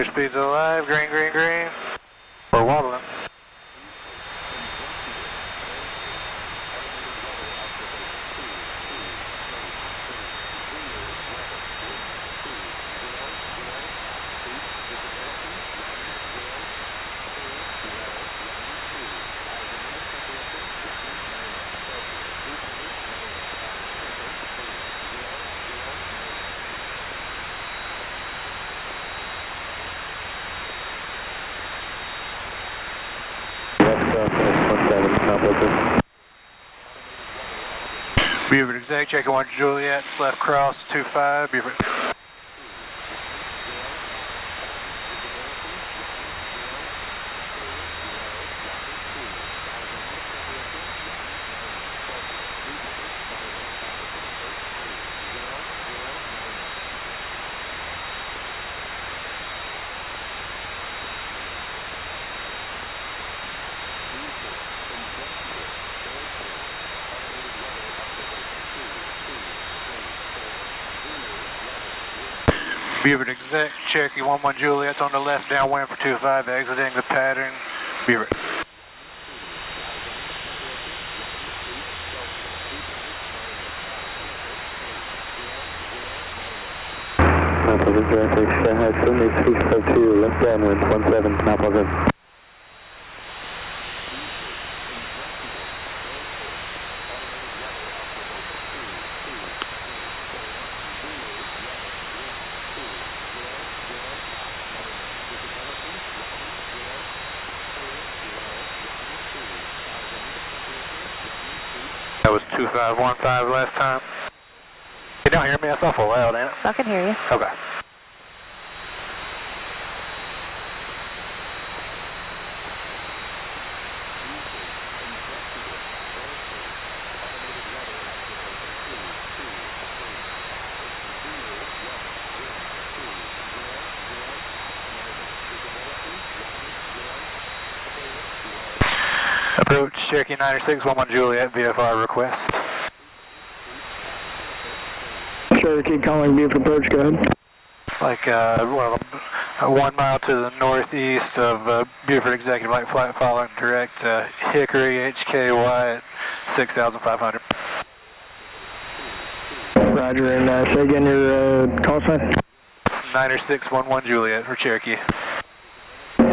Airspeed's alive, green, green, green. We're wobbling. Beaufort Executive, Cherokee 1 Juliet, left cross, 25, Beaufort. Beaufort Exec, Cherokee 1-1 Juliet's on the left downwind for 25, exiting the pattern, Beaufort. left downwind, 17, now positive. That was 2515 last time. You don't hear me? That's awful loud, ain't it? I can hear you. Okay. Approach Cherokee 96, 1-1 Juliet, VFR request. Cherokee calling Beaufort approach, go ahead. Like, 1 mile to the northeast of Beaufort Executive, light flight following direct Hickory, HKY at 6,500. Roger, and say again your call sign. It's 96, 1-1 Juliet for Cherokee.